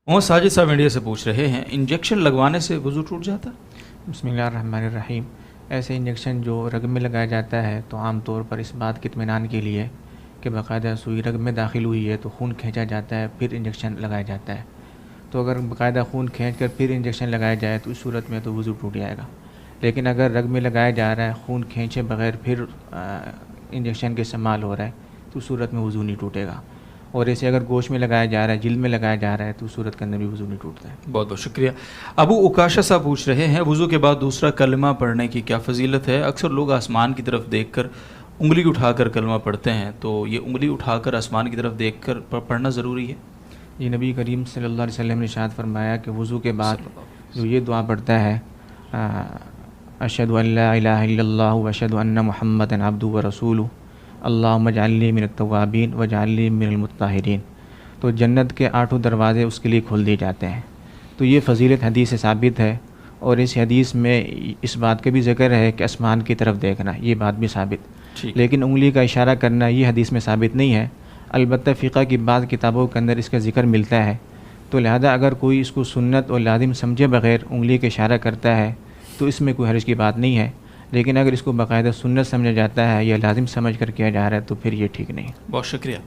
और साजिद साहब इंडिया से पूछ रहे हैं, इंजेक्शन लगवाने से वज़ू टूट जाता है? बिस्मिल्लाहिर्रहमानिर्रहीम। ऐसे इंजेक्शन जो रग में लगाया जाता है तो आम तौर पर इस बात के इत्मीनान के लिए कि बाकायदा सुई रग में दाखिल हुई है तो खून खींचा जाता है, फिर इंजेक्शन लगाया जाता है। तो अगर बाकायदा खून खींच कर फिर इंजेक्शन लगाया जाए तो इस सूरत में तो वज़ू टूट जाएगा। लेकिन अगर रग में लगाया जा रहा है, खून खींचे बग़ैर फिर इंजेक्शन का इस्तेमाल हो रहा है तो उस सूरत में वज़ू नहीं टूटेगा। और ऐसे अगर गोश्त में लगाया जा रहा है, जिल्द में लगाया जा रहा है तो उस सूरत के अंदर भी वज़ू नहीं टूटता है। बहुत बहुत शुक्रिया। अबू उकाशा साहब पूछ रहे हैं, वज़ू के बाद दूसरा कलमा पढ़ने की क्या फ़जीलत है? अक्सर लोग आसमान की तरफ देखकर उंगली उठाकर कलमा पढ़ते हैं, तो ये उंगली उठाकर आसमान की तरफ देखकर पढ़ना ज़रूरी है? ये नबी करीम सल्लल्लाहु अलैहि वसल्लम ने इरशाद फरमाया कि वज़ू के बाद जो ये दुआ पढ़ता है, अशहदु अल्ला इलाहा इल्लल्लाह व अशहदु अन्ना मुहम्मदन अब्दुहु व रसूलुहु अल्लाहुम्मा जअलनी मिनत तव्वाबीन व जअलनी मिनल मुत्ताहिरीन, तो जन्नत के 8 दरवाज़े उसके लिए खोल दिए जाते हैं। तो ये फ़जीलत हदीस से साबित है और इस हदीस में इस बात का भी ज़िक्र है कि आसमान की तरफ देखना, ये बात भी साबित। लेकिन उंगली का इशारा करना ये हदीस में साबित नहीं है। अलबत्ता फ़िक़्ह की बाद किताबों के अंदर इसका ज़िक्र मिलता है। तो लिहाजा अगर कोई इसको सुन्नत और लाजिम समझे बग़ैर उंगली का इशारा करता है तो इसमें कोई हर्ज की बात नहीं है। लेकिन अगर इसको बाकायदा सुन्नत समझा जाता है या लाजिम समझ कर किया जा रहा है तो फिर ये ठीक नहीं। बहुत शुक्रिया।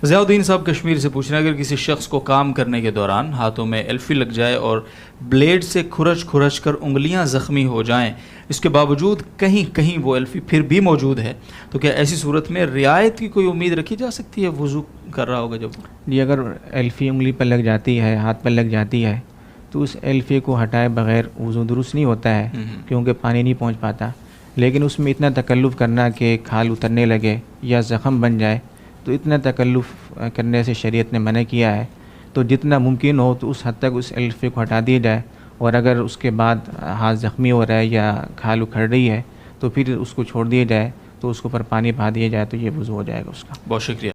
ज़ियाउद्दीन साहब कश्मीर से पूछ रहे हैं, अगर किसी शख्स को काम करने के दौरान हाथों में एल्फी लग जाए और ब्लेड से खुरच खुरच कर उंगलियां ज़ख्मी हो जाएं, इसके बावजूद कहीं कहीं वो एल्फी फिर भी मौजूद है, तो क्या ऐसी सूरत में रियायत की कोई उम्मीद रखी जा सकती है? वज़ू कर रहा होगा जब जी, अगर एल्फी उंगली पर लग जाती है, हाथ पर लग जाती है, तो उस एल्फी को हटाए बग़ैर वज़ू दुरुस्त नहीं होता है, क्योंकि पानी नहीं पहुँच पाता। लेकिन उसमें इतना तकल्लुफ़ करना कि खाल उतरने लगे या ज़ख़म बन जाए, तो इतना तकल्लुफ़ करने से शरीयत ने मना किया है। तो जितना मुमकिन हो तो उस हद तक उस एल्फे को हटा दिया जाए, और अगर उसके बाद हाथ ज़ख्मी हो रहा है या खाल उखड़ रही है तो फिर उसको छोड़ दिया जाए, तो उसके ऊपर पानी बहा दिया जाए तो ये वज़ू हो जाएगा उसका। बहुत शुक्रिया।